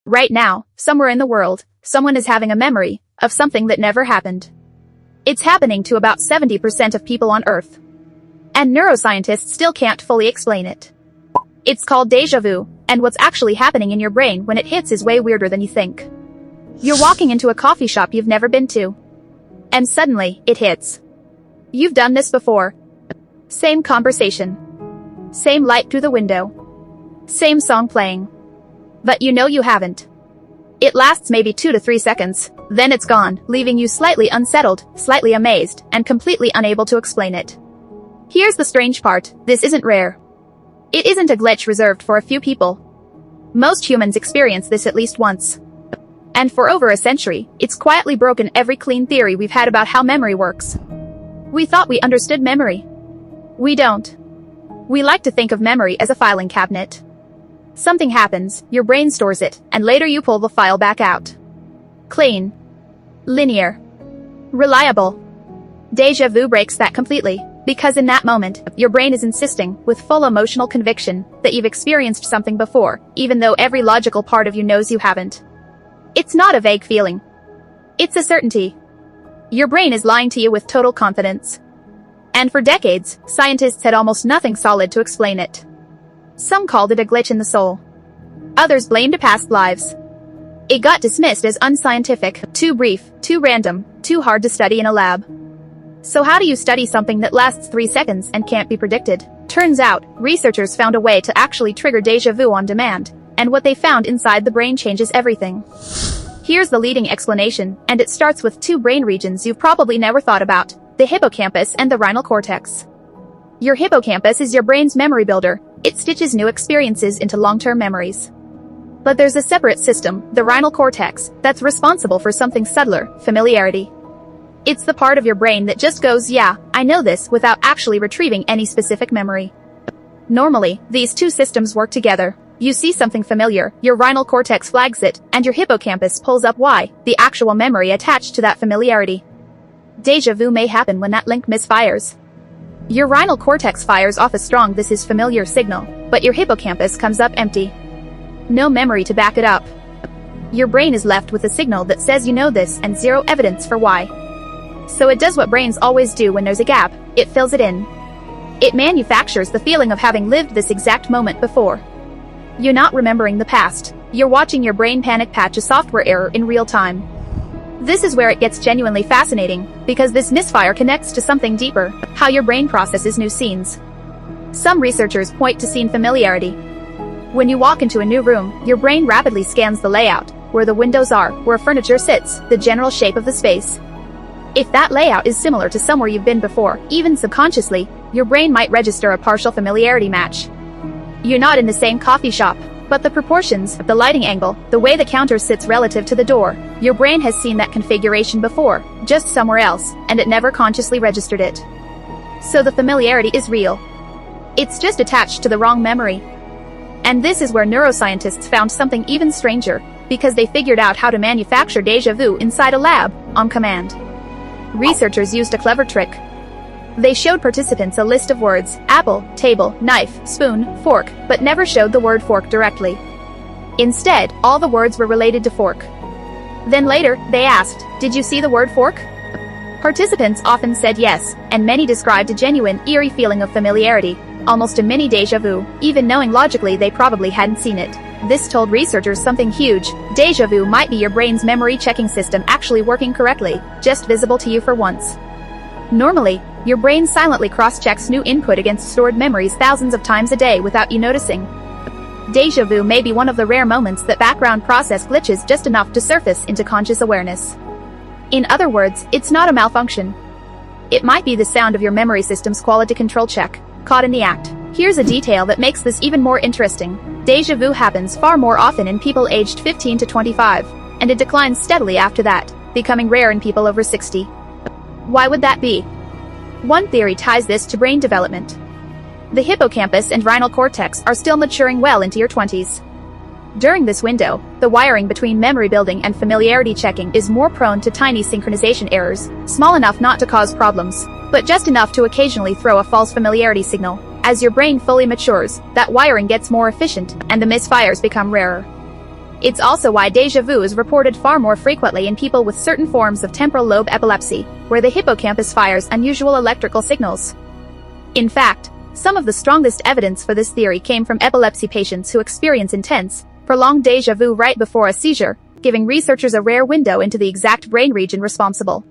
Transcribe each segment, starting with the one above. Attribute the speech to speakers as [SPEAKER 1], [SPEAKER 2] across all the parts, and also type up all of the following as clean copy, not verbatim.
[SPEAKER 1] Right now, somewhere in the world, someone is having a memory of something that never happened. It's happening to about 70% of people on Earth. And neuroscientists still can't fully explain it. It's called déjà vu, and what's actually happening in your brain when it hits is way weirder than you think. You're walking into a coffee shop you've never been to. And suddenly, it hits. You've done this before. Same conversation. Same light through the window. Same song playing. But you know you haven't. It lasts maybe 2 to 3 seconds, then it's gone, leaving you slightly unsettled, slightly amazed, and completely unable to explain it. Here's the strange part, this isn't rare. It isn't a glitch reserved for a few people. Most humans experience this at least once. And for over a century, it's quietly broken every clean theory we've had about how memory works. We thought we understood memory. We don't. We like to think of memory as a filing cabinet. Something happens, your brain stores it, and later you pull the file back out. Clean. Linear. Reliable. Déjà vu breaks that completely, because in that moment, your brain is insisting, with full emotional conviction, that you've experienced something before, even though every logical part of you knows you haven't. It's not a vague feeling. It's a certainty. Your brain is lying to you with total confidence. And for decades, scientists had almost nothing solid to explain it. Some called it a glitch in the soul. Others blamed past lives. It got dismissed as unscientific, too brief, too random, too hard to study in a lab. So how do you study something that lasts 3 seconds and can't be predicted? Turns out, researchers found a way to actually trigger déjà vu on demand, and what they found inside the brain changes everything. Here's the leading explanation, and it starts with 2 brain regions you've probably never thought about, the hippocampus and the rhinal cortex. Your hippocampus is your brain's memory builder. It stitches new experiences into long-term memories. But there's a separate system, the rhinal cortex, that's responsible for something subtler, familiarity. It's the part of your brain that just goes, yeah, I know this, without actually retrieving any specific memory. Normally, these 2 systems work together. You see something familiar, your rhinal cortex flags it, and your hippocampus pulls up why, the actual memory attached to that familiarity. Déjà vu may happen when that link misfires. Your rhinal cortex fires off a strong "this is familiar" signal, but your hippocampus comes up empty. No memory to back it up. Your brain is left with a signal that says you know this and zero evidence for why. So it does what brains always do when there's a gap, it fills it in. It manufactures the feeling of having lived this exact moment before. You're not remembering the past, you're watching your brain panic patch a software error in real time. This is where it gets genuinely fascinating, because this misfire connects to something deeper, how your brain processes new scenes. Some researchers point to scene familiarity. When you walk into a new room, your brain rapidly scans the layout, where the windows are, where furniture sits, the general shape of the space. If that layout is similar to somewhere you've been before, even subconsciously, your brain might register a partial familiarity match. You're not in the same coffee shop, but the proportions, the lighting angle, the way the counter sits relative to the door, your brain has seen that configuration before, just somewhere else, and it never consciously registered it. So the familiarity is real. It's just attached to the wrong memory. And this is where neuroscientists found something even stranger, because they figured out how to manufacture déjà vu inside a lab, on command. Researchers used a clever trick. They showed participants a list of words, apple, table, knife, spoon, fork, but never showed the word fork directly. Instead, all the words were related to fork. Then later, they asked, did you see the word fork? Participants often said yes, and many described a genuine, eerie feeling of familiarity, almost a mini déjà vu, even knowing logically they probably hadn't seen it. This told researchers something huge. Déjà vu might be your brain's memory checking system actually working correctly, just visible to you for once. Normally, your brain silently cross-checks new input against stored memories thousands of times a day without you noticing. Déjà vu may be one of the rare moments that background process glitches just enough to surface into conscious awareness. In other words, it's not a malfunction. It might be the sound of your memory system's quality control check, caught in the act. Here's a detail that makes this even more interesting. Déjà vu happens far more often in people aged 15 to 25, and it declines steadily after that, becoming rare in people over 60. Why would that be? One theory ties this to brain development. The hippocampus and rhinal cortex are still maturing well into your 20s. During this window, the wiring between memory building and familiarity checking is more prone to tiny synchronization errors, small enough not to cause problems, but just enough to occasionally throw a false familiarity signal. As your brain fully matures, that wiring gets more efficient, and the misfires become rarer. It's also why déjà vu is reported far more frequently in people with certain forms of temporal lobe epilepsy, where the hippocampus fires unusual electrical signals. In fact, some of the strongest evidence for this theory came from epilepsy patients who experience intense, prolonged déjà vu right before a seizure, giving researchers a rare window into the exact brain region responsible.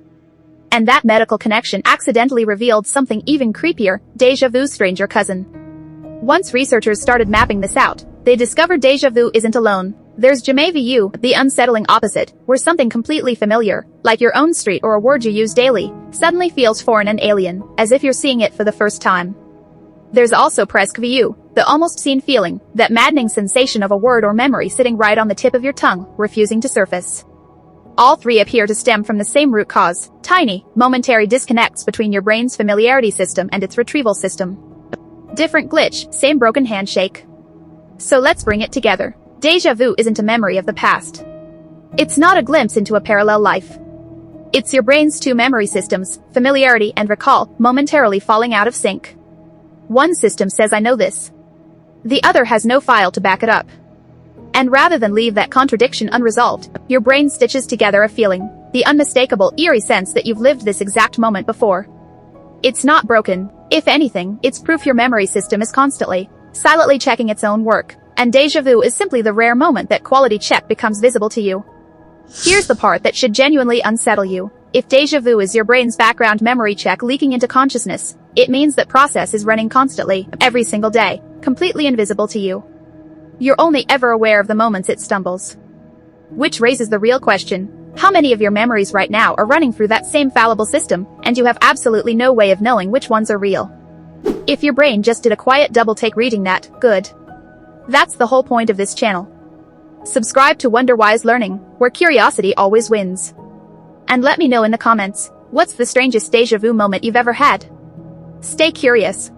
[SPEAKER 1] And that medical connection accidentally revealed something even creepier: déjà vu's stranger cousin. Once researchers started mapping this out, they discovered déjà vu isn't alone. There's Jamais, the unsettling opposite, where something completely familiar, like your own street or a word you use daily, suddenly feels foreign and alien, as if you're seeing it for the first time. There's also presque, the almost seen feeling, that maddening sensation of a word or memory sitting right on the tip of your tongue, refusing to surface. All three appear to stem from the same root cause: tiny, momentary disconnects between your brain's familiarity system and its retrieval system. Different glitch, same broken handshake. So let's bring it together. Déjà vu isn't a memory of the past. It's not a glimpse into a parallel life. It's your brain's two memory systems, familiarity and recall, momentarily falling out of sync. One system says "I know this." The other has no file to back it up. And rather than leave that contradiction unresolved, your brain stitches together a feeling, the unmistakable, eerie sense that you've lived this exact moment before. It's not broken. If anything, it's proof your memory system is constantly, silently checking its own work. And déjà vu is simply the rare moment that quality check becomes visible to you. Here's the part that should genuinely unsettle you. If déjà vu is your brain's background memory check leaking into consciousness, it means that process is running constantly, every single day, completely invisible to you. You're only ever aware of the moments it stumbles. Which raises the real question: how many of your memories right now are running through that same fallible system, and you have absolutely no way of knowing which ones are real? If your brain just did a quiet double-take reading that, good. That's the whole point of this channel. Subscribe to Wonderwise Learning, where curiosity always wins. And let me know in the comments, what's the strangest déjà vu moment you've ever had? Stay curious.